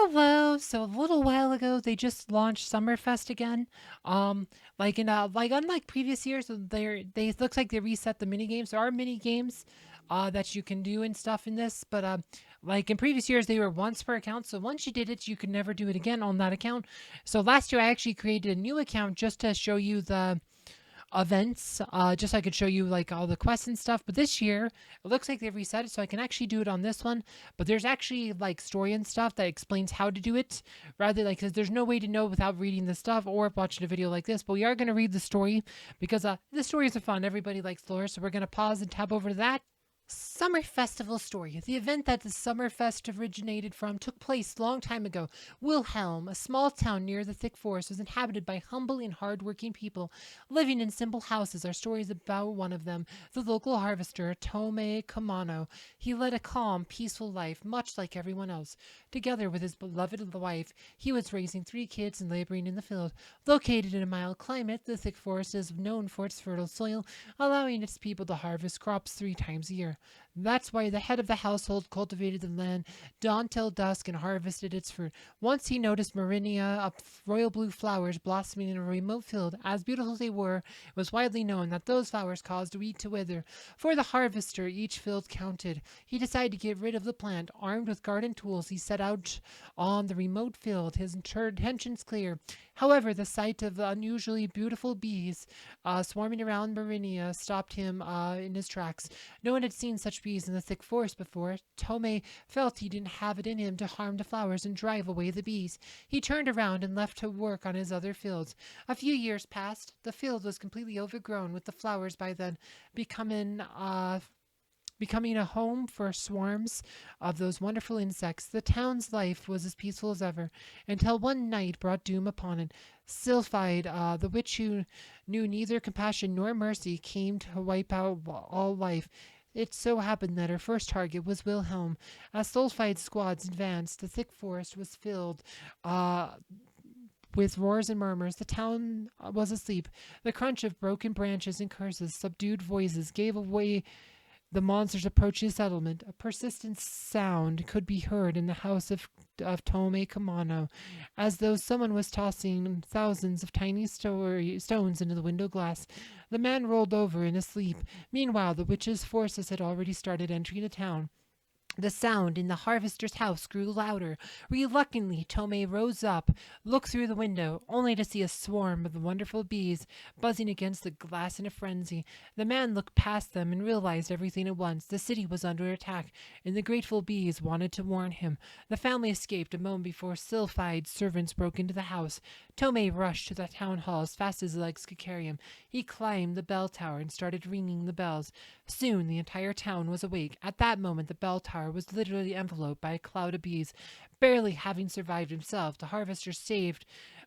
Hello. So a little while ago, they just launched Summerfest again. Like unlike previous years, they looks like they reset the mini games. There are mini games, that you can do and stuff in this, but like in previous years, they were once per account. So once you did it, you could never do it again on that account. So last year, I actually created a new account just to show you the events, just so I could show you like all the quests and stuff. But this year, it looks like they've reset it, so I can actually do it on this one. But there's actually like story and stuff that explains how to do it, rather like because there's no way to know without reading the stuff or watching a video like this. But we are gonna read the story because the stories are fun. Everybody likes lore, so we're gonna pause and tab over to that. Summer Festival story. The event that the Summerfest originated from took place long time ago. Wilhelm, a small town near the thick forest, was inhabited by humble and hard-working people living in simple houses. Our story is about one of them, the local harvester, Tome Kamano. He led a calm, peaceful life, much like everyone else. Together with his beloved wife, he was raising three kids and laboring in the field. Located in a mild climate, the thick forest is known for its fertile soil, allowing its people to harvest crops 3 times a year. That's why the head of the household cultivated the land dawn till dusk and harvested its fruit. Once he noticed Marinia of royal blue flowers blossoming in a remote field. As beautiful as they were, it was widely known that those flowers caused wheat to wither. For the harvester, each field counted. He decided to get rid of the plant. Armed with garden tools, he set out on the remote field, his intentions clear. However, the sight of the unusually beautiful bees swarming around Marinia stopped him in his tracks. No one had seen such bees in the thick forest before. Tome felt he didn't have it in him to harm the flowers and drive away the bees. He turned around and left to work on his other fields. A few years passed. The field was completely overgrown, with the flowers by then becoming becoming a home for swarms of those wonderful insects. The town's life was as peaceful as ever, until one night brought doom upon it. Sylphide, the witch who knew neither compassion nor mercy, came to wipe out all life. It so happened that her first target was Wilhelm. As Sylphide's squads advanced, the thick forest was filled uh, with roars and murmurs. The town was asleep. The crunch of broken branches and curses, subdued voices gave away the monsters approached the settlement. A persistent sound could be heard in the house of Tome Kamano, as though someone was tossing thousands of tiny stones into the window glass. The man rolled over in his sleep. Meanwhile, the witches' forces had already started entering the town. The sound in the harvester's house grew louder. Reluctantly, Tome rose up, looked through the window, only to see a swarm of the wonderful bees buzzing against the glass in a frenzy. The man looked past them and realized everything at once. The city was under attack, and the grateful bees wanted to warn him. The family escaped a moment before Sylphide's servants broke into the house. Tome rushed to the town hall as fast as his legs could carry him. He climbed the bell tower and started ringing the bells. Soon the entire town was awake. At that moment, the bell tower was literally enveloped by a cloud of bees. Barely having survived himself, the harvester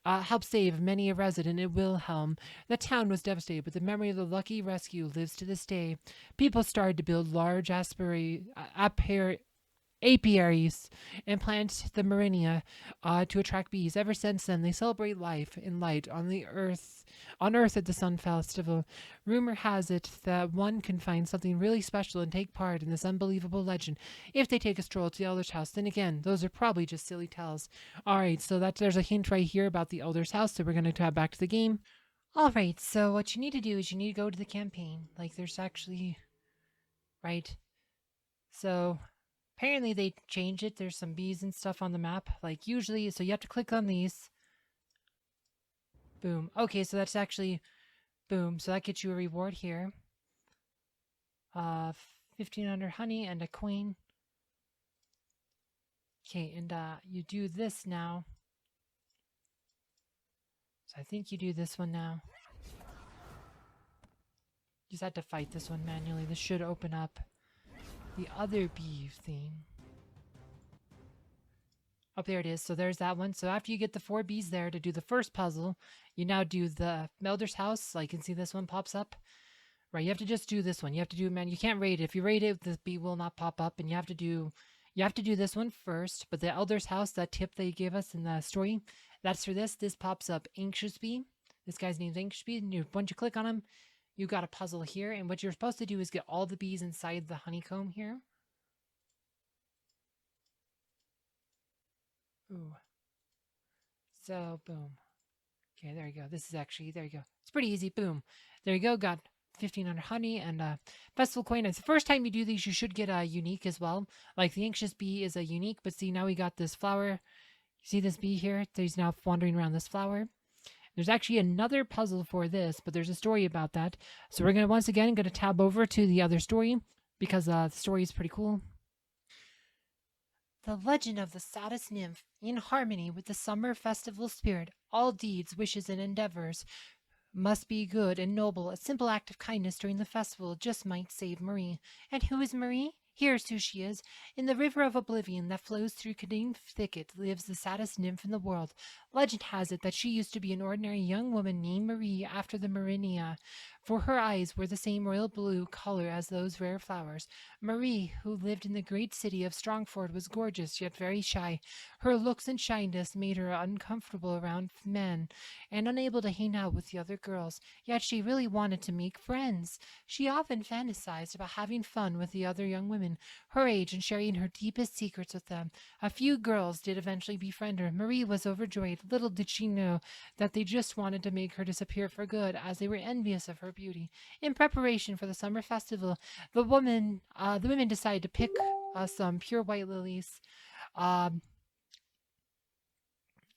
helped save many a resident in Wilhelm. The town was devastated, but the memory of the lucky rescue lives to this day. People started to build large apiaries and plant the marinia to attract bees. Ever since then, they celebrate life and light on Earth at the Sun Festival. Rumor has it that one can find something really special and take part in this unbelievable legend if they take a stroll to the Elder's house. Then again, those are probably just silly tales. All right, so there's a hint right here about the Elder's house. So we're gonna tab back to the game. All right, so what you need to do is you need to go to the campaign. Like there's actually right. So apparently they changed it. There's some bees and stuff on the map. Like usually, so you have to click on these. Boom. Okay, so that's actually boom. So that gets you a reward here. 1500 honey and a queen. Okay, and you do this now. So I think you do this one now. You just have to fight this one manually. This should open up the other bee thing. Oh, there it is. So there's that one. So after you get the 4 bees there to do the first puzzle, you now do the Melder's house. Like you can see this one pops up. Right, you have to just do this one. You have to do, man. You can't rate it. If you rate it, the bee will not pop up, and you have to do this one first. But the Elder's house, that tip they gave us in the story, that's for this. This pops up Anxious Bee. This guy's name's Anxious Bee. And once you click on him, you got a puzzle here. And what you're supposed to do is get all the bees inside the honeycomb here. Ooh. So boom. Okay, there you go. This is actually there you go. It's pretty easy. Boom. There you go. Got 1500 honey and festival coin. It's the first time you do these, you should get a unique as well. Like the anxious bee is a unique, but see now we got this flower. See this bee here? He's now wandering around this flower. There's actually another puzzle for this, but there's a story about that. So we're gonna once again gonna tab over to the other story because the story is pretty cool. The legend of the saddest nymph, in harmony with the summer festival spirit, all deeds, wishes, and endeavors must be good and noble. A simple act of kindness during the festival just might save Marie. And who is Marie? Here's who she is. In the river of oblivion that flows through Cadine Thicket lives the saddest nymph in the world. Legend has it that she used to be an ordinary young woman named Marie after the Marinia, for her eyes were the same royal blue color as those rare flowers. Marie, who lived in the great city of Strongford, was gorgeous yet very shy. Her looks and shyness made her uncomfortable around men and unable to hang out with the other girls, yet she really wanted to make friends. She often fantasized about having fun with the other young women her age and sharing her deepest secrets with them. A few girls did eventually befriend her. Marie was overjoyed. Little did she know that they just wanted to make her disappear for good, as they were envious of her beauty. In preparation for the summer festival, the women decided to pick some pure white lilies. Um,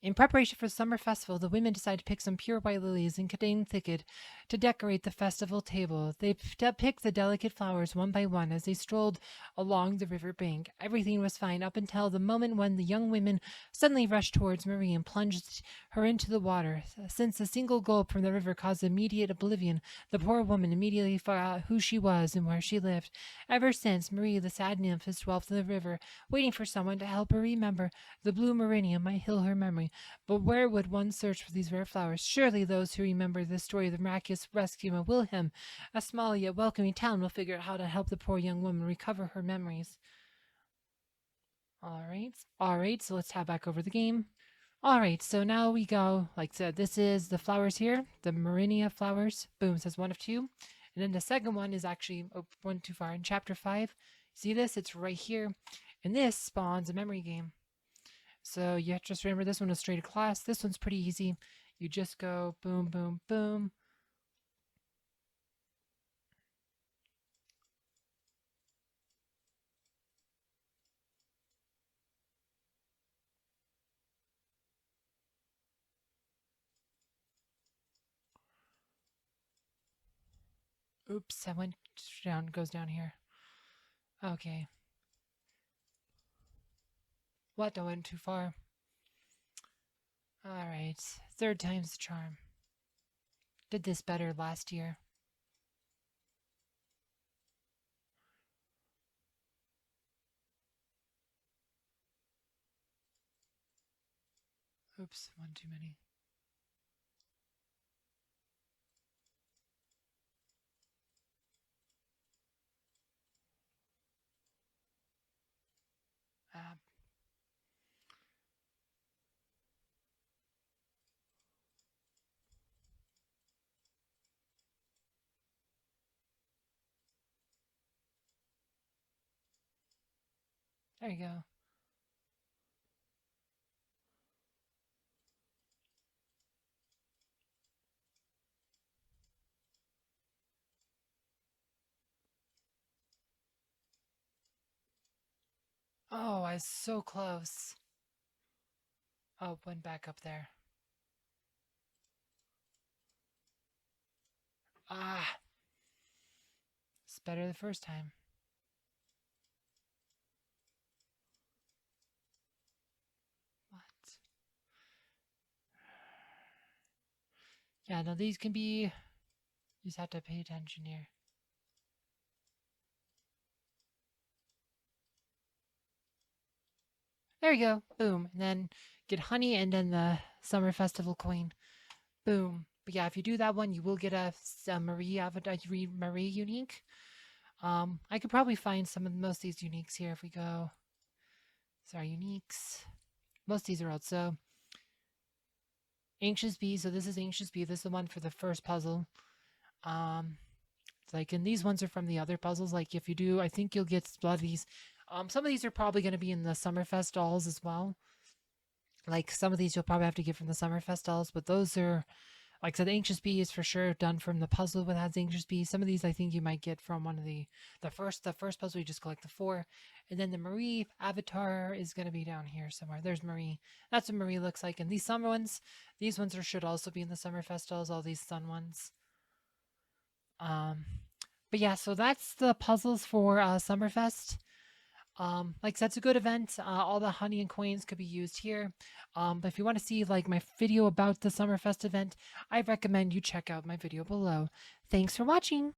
in preparation for the summer festival, the women decided to pick some pure white lilies in Cadane Thicket to decorate the festival table. They picked the delicate flowers one by one as they strolled along the river bank. Everything was fine up until the moment when the young women suddenly rushed towards Marie and plunged her into the water. Since a single gulp from the river caused immediate oblivion, the poor woman immediately forgot who she was and where she lived. Ever since, Marie, the sad nymph, has dwelt in the river, waiting for someone to help her remember. The blue Marinia might heal her memory, but where would one search for these rare flowers? Surely those who remember the story of the miraculous rescue of Wilhelm, a small yet welcoming town, will figure out how to help the poor young woman recover her memories. All right, so let's tab back over the game. All right, so now we go, like I said, this is the flowers here, the Marinia flowers. Boom, says one of two. And then the second one is actually one too far in chapter 5. See this? It's right here. And this spawns a memory game. So you have to just remember this one is straight to class. This one's pretty easy. You just go boom, boom, boom. Oops, I went down, goes down here. Okay. What? I went too far. Alright. Third time's the charm. Did this better last year. Oops, one too many. Ah. There you go. Oh, I was so close. Oh, went back up there. Ah, it's better the first time. What? Yeah, no, these can be. You just have to pay attention here. There you go. Boom. And then get honey and then the summer festival coin. Boom. But yeah, if you do that one, you will get a Marie avatar, Marie unique. I could probably find some of most of these uniques here if we go. Sorry, uniques. Most of these are out. So Anxious Bee. So this is Anxious Bee. This is the one for the first puzzle. It's like, and these ones are from the other puzzles. Like if you do, I think you'll get a lot of these. Some of these are probably going to be in the Summerfest dolls as well. Like some of these you'll probably have to get from the Summerfest dolls, but those are like I said, the Anxious Bee is for sure done from the puzzle that has Anxious Bee. Some of these I think you might get from one of the first puzzle you just collect the four. And then the Marie avatar is gonna be down here somewhere. There's Marie. That's what Marie looks like. And these summer ones, these ones should also be in the Summerfest dolls, all these sun ones. Um but yeah, so that's the puzzles for Summerfest. Like that's a good event. All the honey and coins could be used here. But if you want to see like my video about the Summerfest event, I recommend you check out my video below. Thanks for watching.